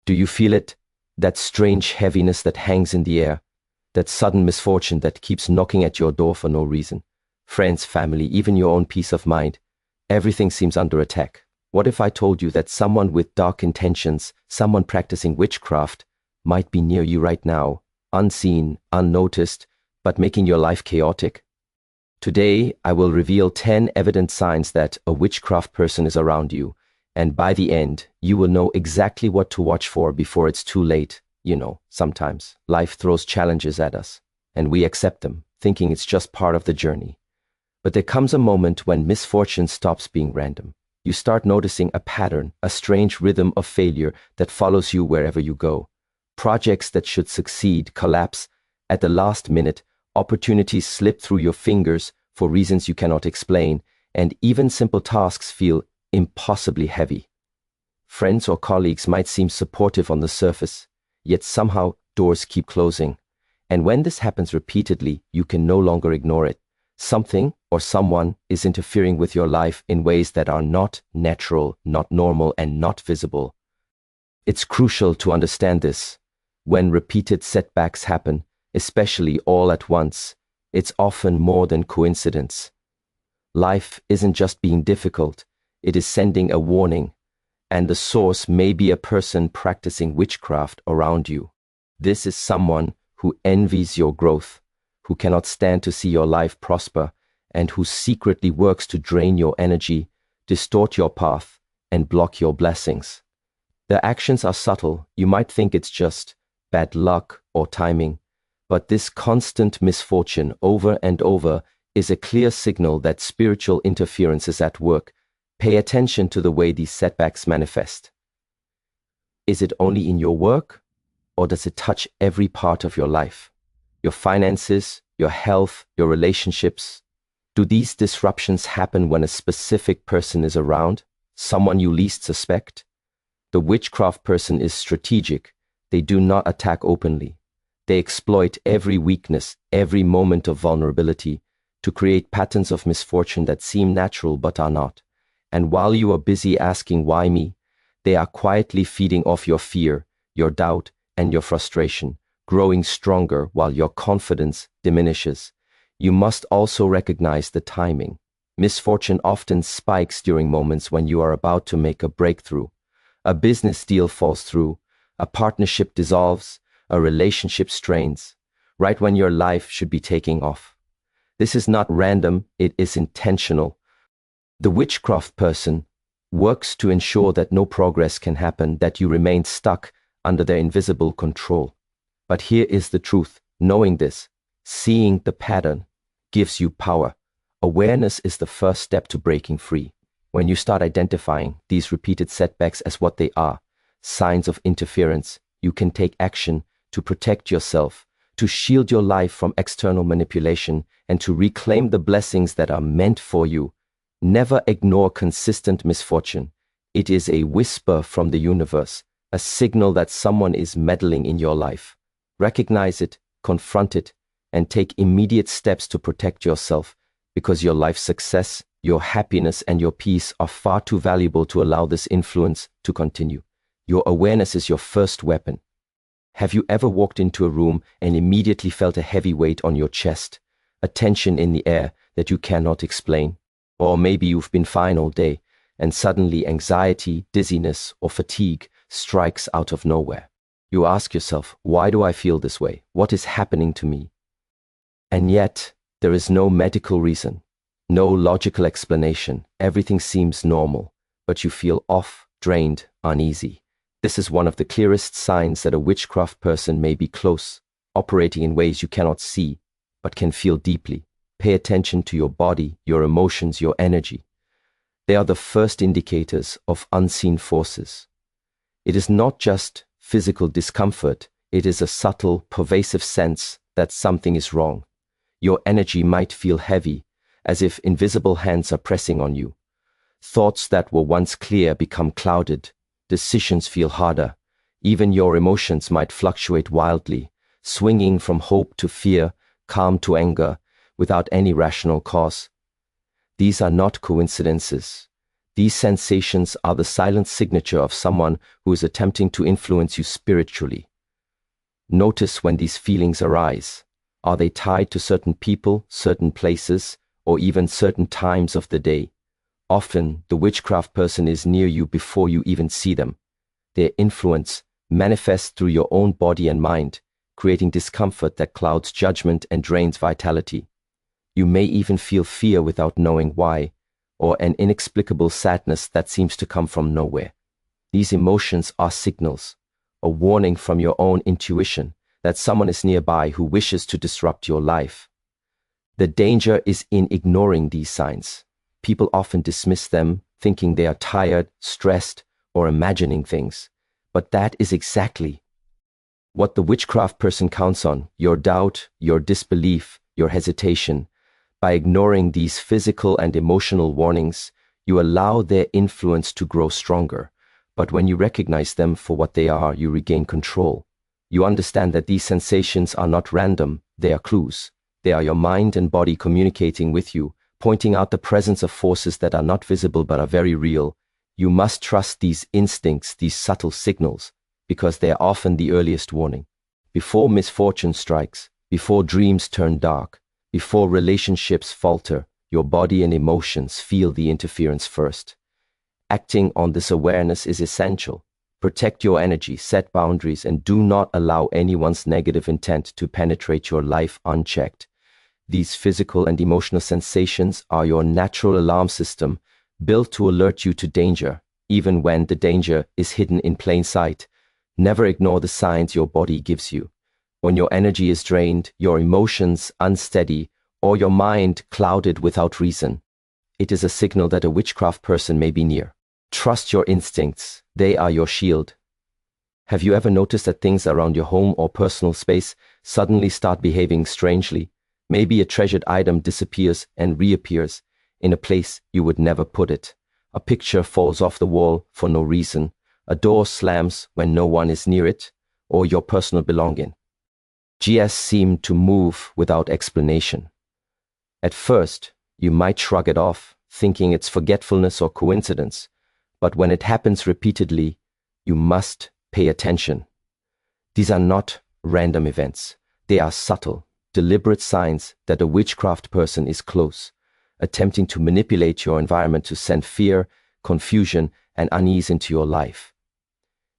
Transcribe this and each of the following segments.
Do you feel it? That strange heaviness that hangs in the air? That sudden misfortune that keeps knocking at your door for no reason? Friends, family, even your own peace of mind. Everything seems under attack. What if I told you that someone with dark intentions, someone practicing witchcraft, might be near you right now, unseen, unnoticed, but making your life chaotic? Today, I will reveal 10 evident signs that a witchcraft person is around you, and by the end, you will know exactly what to watch for before it's too late. You know, sometimes life throws challenges at us, and we accept them, thinking it's just part of the journey. But there comes a moment when misfortune stops being random. You start noticing a pattern, a strange rhythm of failure that follows you wherever you go. Projects that should succeed collapse at the last minute, opportunities slip through your fingers for reasons you cannot explain, and even simple tasks feel impossibly heavy. Friends or colleagues might seem supportive on the surface, yet somehow doors keep closing. And when this happens repeatedly, you can no longer ignore it. Something or someone is interfering with your life in ways that are not natural, not normal, and not visible. It's crucial to understand this. When repeated setbacks happen, especially all at once, it's often more than coincidence. Life isn't just being difficult, it is sending a warning, and the source may be a person practicing witchcraft around you. This is someone who envies your growth, who cannot stand to see your life prosper, and who secretly works to drain your energy, distort your path, and block your blessings. Their actions are subtle. You might think it's just bad luck or timing, but this constant misfortune over and over is a clear signal that spiritual interference is at work. Pay attention to the way these setbacks manifest. Is it only in your work, or does it touch every part of your life? Your finances, your health, your relationships? Do these disruptions happen when a specific person is around, someone you least suspect? The witchcraft person is strategic. They do not attack openly. They exploit every weakness, every moment of vulnerability, to create patterns of misfortune that seem natural but are not. And while you are busy asking why me, they are quietly feeding off your fear, your doubt, and your frustration, growing stronger while your confidence diminishes. You must also recognize the timing. Misfortune often spikes during moments when you are about to make a breakthrough. A business deal falls through, a partnership dissolves, a relationship strains, right when your life should be taking off. This is not random, it is intentional. The witchcraft person works to ensure that no progress can happen, that you remain stuck under their invisible control. But here is the truth. Knowing this, seeing the pattern, gives you power. Awareness is the first step to breaking free. When you start identifying these repeated setbacks as what they are, signs of interference, you can take action to protect yourself, to shield your life from external manipulation, and to reclaim the blessings that are meant for you. Never ignore consistent misfortune. It is a whisper from the universe, a signal that someone is meddling in your life. Recognize it, confront it, and take immediate steps to protect yourself, because your life's success, your happiness, and your peace are far too valuable to allow this influence to continue. Your awareness is your first weapon. Have you ever walked into a room and immediately felt a heavy weight on your chest, a tension in the air that you cannot explain? Or maybe you've been fine all day, and suddenly anxiety, dizziness, or fatigue strikes out of nowhere. You ask yourself, why do I feel this way? What is happening to me? And yet, there is no medical reason, no logical explanation. Everything seems normal, but you feel off, drained, uneasy. This is one of the clearest signs that a witchcraft person may be close, operating in ways you cannot see, but can feel deeply. Pay attention to your body, your emotions, your energy. They are the first indicators of unseen forces. It is not just physical discomfort, it is a subtle, pervasive sense that something is wrong. Your energy might feel heavy, as if invisible hands are pressing on you. Thoughts that were once clear become clouded. Decisions feel harder. Even your emotions might fluctuate wildly, swinging from hope to fear, calm to anger, without any rational cause. These are not coincidences. These sensations are the silent signature of someone who is attempting to influence you spiritually. Notice when these feelings arise. Are they tied to certain people, certain places, or even certain times of the day? Often, the witchcraft person is near you before you even see them. Their influence manifests through your own body and mind, creating discomfort that clouds judgment and drains vitality. You may even feel fear without knowing why, or an inexplicable sadness that seems to come from nowhere. These emotions are signals, a warning from your own intuition that someone is nearby who wishes to disrupt your life. The danger is in ignoring these signs. People often dismiss them, thinking they are tired, stressed, or imagining things. But that is exactly what the witchcraft person counts on: your doubt, your disbelief, your hesitation. By ignoring these physical and emotional warnings, you allow their influence to grow stronger. But when you recognize them for what they are, you regain control. You understand that these sensations are not random, they are clues. They are your mind and body communicating with you, pointing out the presence of forces that are not visible but are very real. You must trust these instincts, these subtle signals, because they are often the earliest warning. Before misfortune strikes, before dreams turn dark, before relationships falter, your body and emotions feel the interference first. Acting on this awareness is essential. Protect your energy, set boundaries, and do not allow anyone's negative intent to penetrate your life unchecked. These physical and emotional sensations are your natural alarm system, built to alert you to danger, even when the danger is hidden in plain sight. Never ignore the signs your body gives you. When your energy is drained, your emotions unsteady, or your mind clouded without reason, it is a signal that a witchcraft person may be near. Trust your instincts. They are your shield. Have you ever noticed that things around your home or personal space suddenly start behaving strangely? Maybe a treasured item disappears and reappears in a place you would never put it. A picture falls off the wall for no reason. A door slams when no one is near it, or your personal belonging just seem to move without explanation. At first, you might shrug it off, thinking it's forgetfulness or coincidence. But when it happens repeatedly, you must pay attention. These are not random events. They are subtle, deliberate signs that a witchcraft person is close, attempting to manipulate your environment to send fear, confusion, and unease into your life.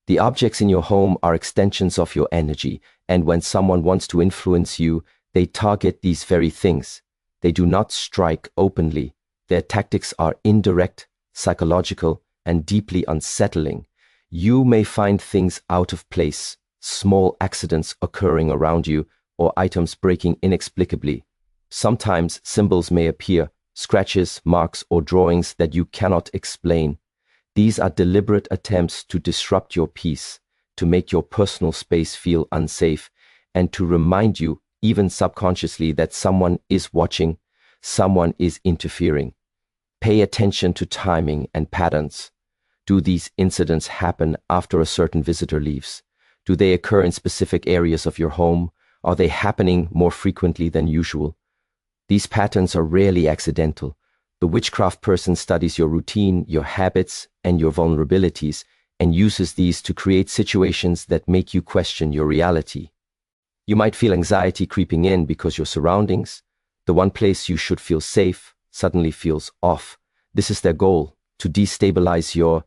The objects in your home are extensions of your energy, and when someone wants to influence you, they target these very things. They do not strike openly. Their tactics are indirect, psychological, and deeply unsettling. You may find things out of place, small accidents occurring around you, or items breaking inexplicably. Sometimes symbols may appear, scratches, marks, or drawings that you cannot explain. These are deliberate attempts to disrupt your peace, to make your personal space feel unsafe, and to remind you, even subconsciously, that someone is watching, someone is interfering. Pay attention to timing and patterns. Do these incidents happen after a certain visitor leaves? Do they occur in specific areas of your home? Are they happening more frequently than usual? These patterns are rarely accidental. The witchcraft person studies your routine, your habits, and your vulnerabilities, and uses these to create situations that make you question your reality. You might feel anxiety creeping in because your surroundings, the one place you should feel safe, suddenly feels off. This is their goal, to destabilize your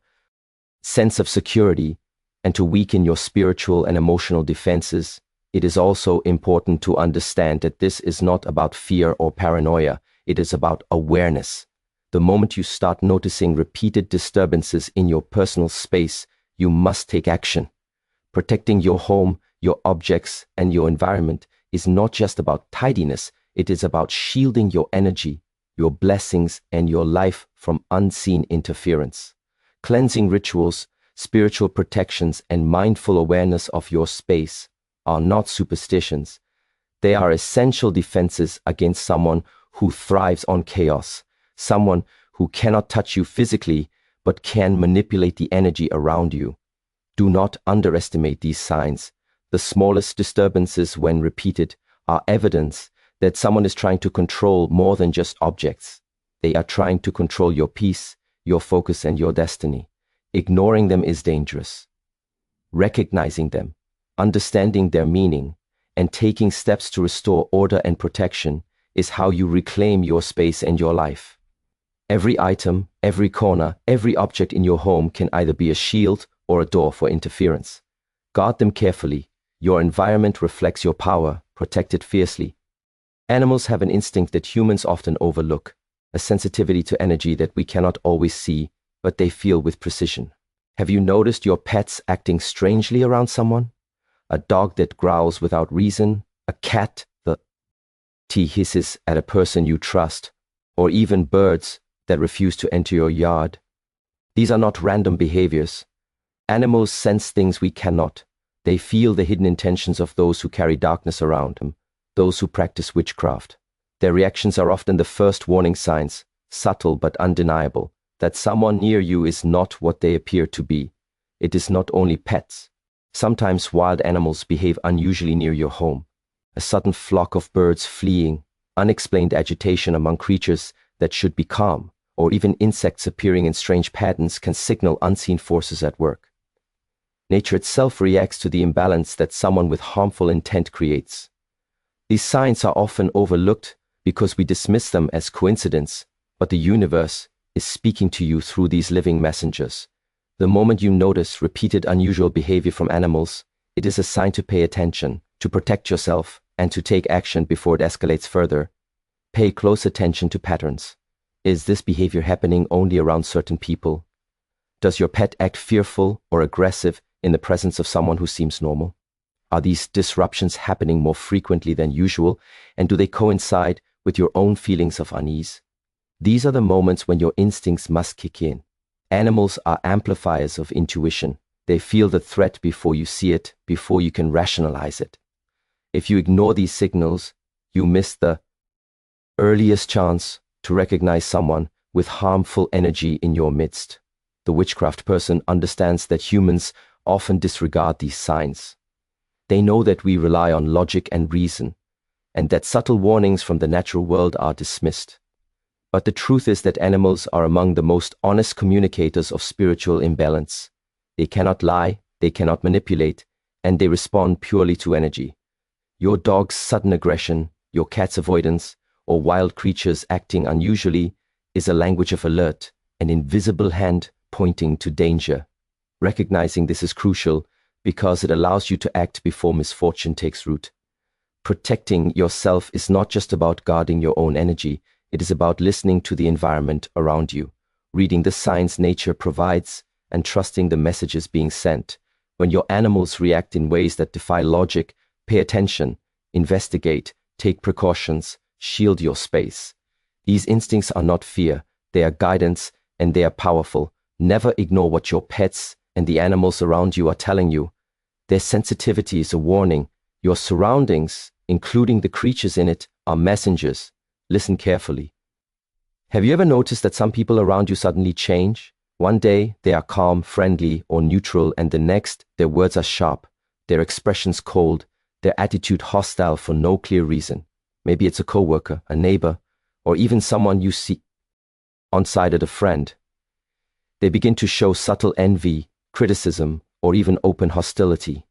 sense of security and to weaken your spiritual and emotional defenses. It is also important to understand that this is not about fear or paranoia. It is about awareness. The moment you start noticing repeated disturbances in your personal space, you must take action. Protecting your home, your objects, and your environment is not just about tidiness. It is about shielding your energy, your blessings, and your life from unseen interference. Cleansing rituals, spiritual protections, and mindful awareness of your space are not superstitions. They are essential defenses against someone who thrives on chaos, someone who cannot touch you physically but can manipulate the energy around you. Do not underestimate these signs. The smallest disturbances, when repeated, are evidence that someone is trying to control more than just objects. They are trying to control your peace, your focus, and your destiny. Ignoring them is dangerous. Recognizing them, understanding their meaning, and taking steps to restore order and protection is how you reclaim your space and your life. Every item, every corner, every object in your home can either be a shield or a door for interference. Guard them carefully. Your environment reflects your power. Protect it fiercely. Animals have an instinct that humans often overlook, a sensitivity to energy that we cannot always see, but they feel with precision. Have you noticed your pets acting strangely around someone? A dog that growls without reason, a cat that hisses at a person you trust, or even birds that refuse to enter your yard. These are not random behaviors. Animals sense things we cannot. They feel the hidden intentions of those who carry darkness around them, those who practice witchcraft. Their reactions are often the first warning signs, subtle but undeniable, that someone near you is not what they appear to be. It is not only pets. Sometimes wild animals behave unusually near your home. A sudden flock of birds fleeing, unexplained agitation among creatures that should be calm, or even insects appearing in strange patterns can signal unseen forces at work. Nature itself reacts to the imbalance that someone with harmful intent creates. These signs are often overlooked because we dismiss them as coincidence, but the universe is speaking to you through these living messengers. The moment you notice repeated unusual behavior from animals, it is a sign to pay attention, to protect yourself, and to take action before it escalates further. Pay close attention to patterns. Is this behavior happening only around certain people? Does your pet act fearful or aggressive in the presence of someone who seems normal? Are these disruptions happening more frequently than usual, and do they coincide with your own feelings of unease? These are the moments when your instincts must kick in. Animals are amplifiers of intuition. They feel the threat before you see it, before you can rationalize it. If you ignore these signals, you miss the earliest chance to recognize someone with harmful energy in your midst. The witchcraft person understands that humans often disregard these signs. They know that we rely on logic and reason, and that subtle warnings from the natural world are dismissed. But the truth is that animals are among the most honest communicators of spiritual imbalance. They cannot lie, they cannot manipulate, and they respond purely to energy. Your dog's sudden aggression, your cat's avoidance, or wild creatures acting unusually is a language of alert, an invisible hand pointing to danger. Recognizing this is crucial because it allows you to act before misfortune takes root. Protecting yourself is not just about guarding your own energy, it is about listening to the environment around you, reading the signs nature provides, and trusting the messages being sent. When your animals react in ways that defy logic, pay attention, investigate, take precautions, shield your space. These instincts are not fear, they are guidance, and they are powerful. Never ignore what your pets and the animals around you are telling you. Their sensitivity is a warning. Your surroundings, including the creatures in it, are messengers. Listen carefully. Have you ever noticed that some people around you suddenly change? One day, they are calm, friendly, or neutral, and the next, their words are sharp, their expressions cold, their attitude hostile for no clear reason. Maybe it's a coworker, a neighbor, or even someone you see on-sided a friend. They begin to show subtle envy, criticism, or even open hostility,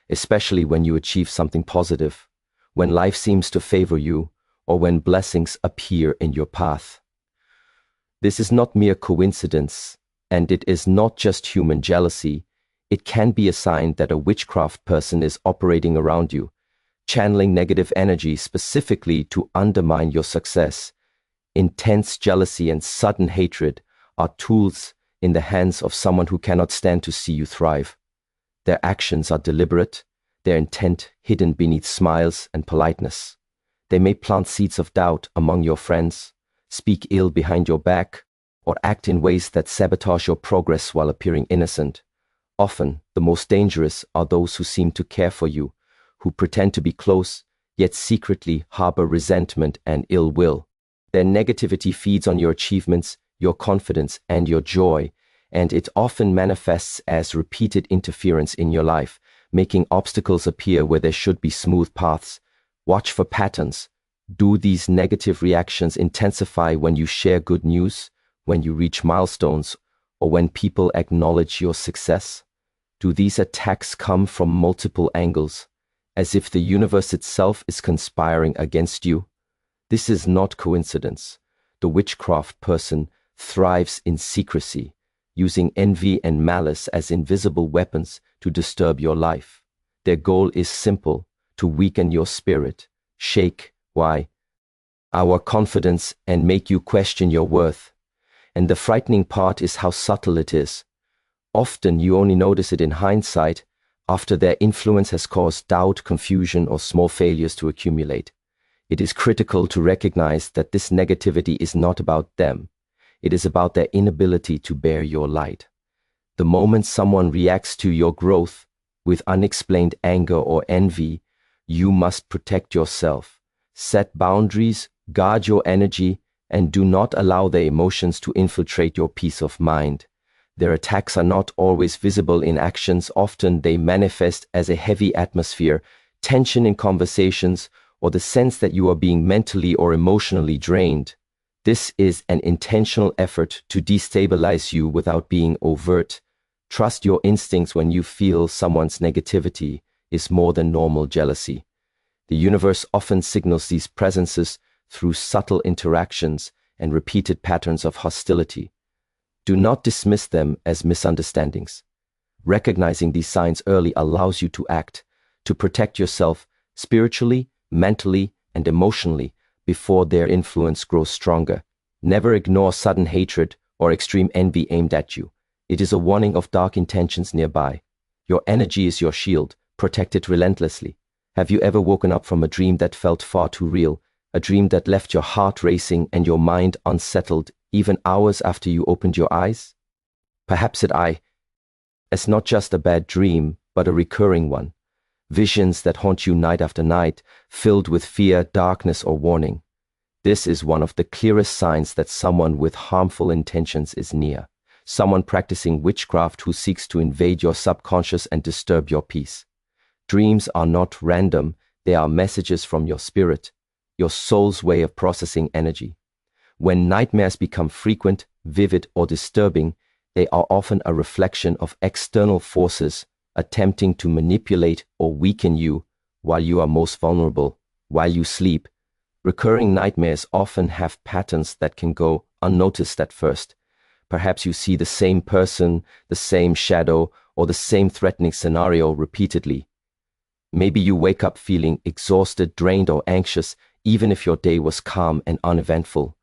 especially when you achieve something positive, when life seems to favor you, or when blessings appear in your path. This is not mere coincidence, and it is not just human jealousy. It can be a sign that a witchcraft person is operating around you, channeling negative energy specifically to undermine your success. Intense jealousy and sudden hatred are tools in the hands of someone who cannot stand to see you thrive. Their actions are deliberate, their intent hidden beneath smiles and politeness. They may plant seeds of doubt among your friends, speak ill behind your back, or act in ways that sabotage your progress while appearing innocent. Often, the most dangerous are those who seem to care for you, who pretend to be close, yet secretly harbor resentment and ill will. Their negativity feeds on your achievements, your confidence, and your joy, and it often manifests as repeated interference in your life, making obstacles appear where there should be smooth paths. Watch for patterns. Do these negative reactions intensify when you share good news, when you reach milestones, or when people acknowledge your success? Do these attacks come from multiple angles, as if the universe itself is conspiring against you? This is not coincidence. The witchcraft person thrives in secrecy, using envy and malice as invisible weapons to disturb your life. Their goal is simple: to weaken your spirit, shake our confidence, and make you question your worth. And the frightening part is how subtle it is. Often you only notice it in hindsight, after their influence has caused doubt, confusion, or small failures to accumulate. It is critical to recognize that this negativity is not about them. It is about their inability to bear your light. The moment someone reacts to your growth with unexplained anger or envy, you must protect yourself. Set boundaries, guard your energy, and do not allow their emotions to infiltrate your peace of mind. Their attacks are not always visible in actions. Often they manifest as a heavy atmosphere, tension in conversations, or the sense that you are being mentally or emotionally drained. This is an intentional effort to destabilize you without being overt. Trust your instincts when you feel someone's negativity is more than normal jealousy. The universe often signals these presences through subtle interactions and repeated patterns of hostility. Do not dismiss them as misunderstandings. Recognizing these signs early allows you to act, to protect yourself spiritually, mentally, and emotionally before their influence grows stronger. Never ignore sudden hatred or extreme envy aimed at you. It is a warning of dark intentions nearby. Your energy is your shield. Protect it relentlessly. Have you ever woken up from a dream that felt far too real? A dream that left your heart racing and your mind unsettled even hours after you opened your eyes? Perhaps it's not just a bad dream, but a recurring one. Visions that haunt you night after night, filled with fear, darkness, or warning. This is one of the clearest signs that someone with harmful intentions is near. Someone practicing witchcraft who seeks to invade your subconscious and disturb your peace. Dreams are not random. They are messages from your spirit, your soul's way of processing energy. When nightmares become frequent, vivid, or disturbing, they are often a reflection of external forces attempting to manipulate or weaken you while you are most vulnerable. While you sleep, recurring nightmares often have patterns that can go unnoticed at first. Perhaps you see the same person, the same shadow, or the same threatening scenario repeatedly. Maybe you wake up feeling exhausted, drained, or anxious, even if your day was calm and uneventful.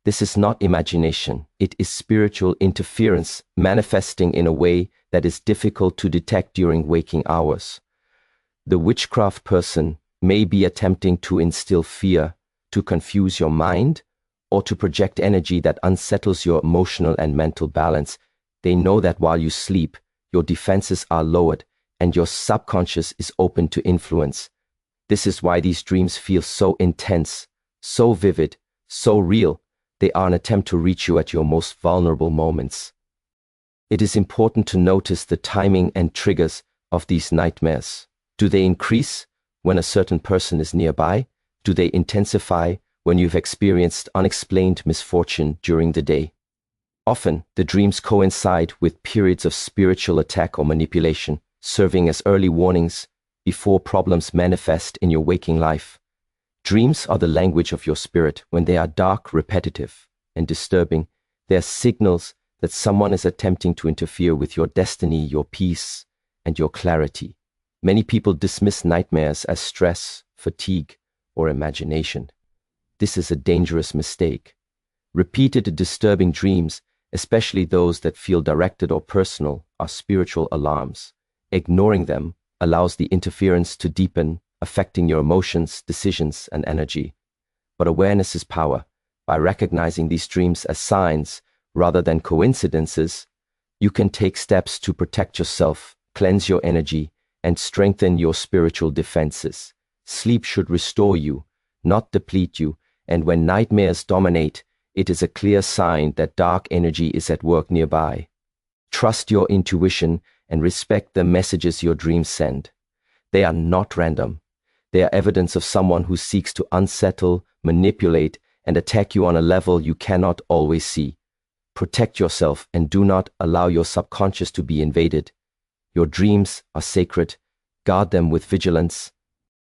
This is not imagination. It is spiritual interference manifesting in a way that is difficult to detect during waking hours. The witchcraft person may be attempting to instill fear, to confuse your mind, or to project energy that unsettles your emotional and mental balance. They know that while you sleep, your defenses are lowered and your subconscious is open to influence. This is why these dreams feel so intense, so vivid, so real. They are an attempt to reach you at your most vulnerable moments. It is important to notice the timing and triggers of these nightmares. Do they increase when a certain person is nearby? Do they intensify when you've experienced unexplained misfortune during the day? Often, the dreams coincide with periods of spiritual attack or manipulation, serving as early warnings before problems manifest in your waking life. Dreams are the language of your spirit. When they are dark, repetitive, and disturbing, they are signals that someone is attempting to interfere with your destiny, your peace, and your clarity. Many people dismiss nightmares as stress, fatigue, or imagination. This is a dangerous mistake. Repeated disturbing dreams, especially those that feel directed or personal, are spiritual alarms. Ignoring them allows the interference to deepen, affecting your emotions, decisions, and energy. But awareness is power. By recognizing these dreams as signs rather than coincidences, you can take steps to protect yourself, cleanse your energy, and strengthen your spiritual defenses. Sleep should restore you, not deplete you, and when nightmares dominate, it is a clear sign that dark energy is at work nearby. Trust your intuition and respect the messages your dreams send. They are not random. They are evidence of someone who seeks to unsettle, manipulate, and attack you on a level you cannot always see. Protect yourself and do not allow your subconscious to be invaded. Your dreams are sacred. Guard them with vigilance.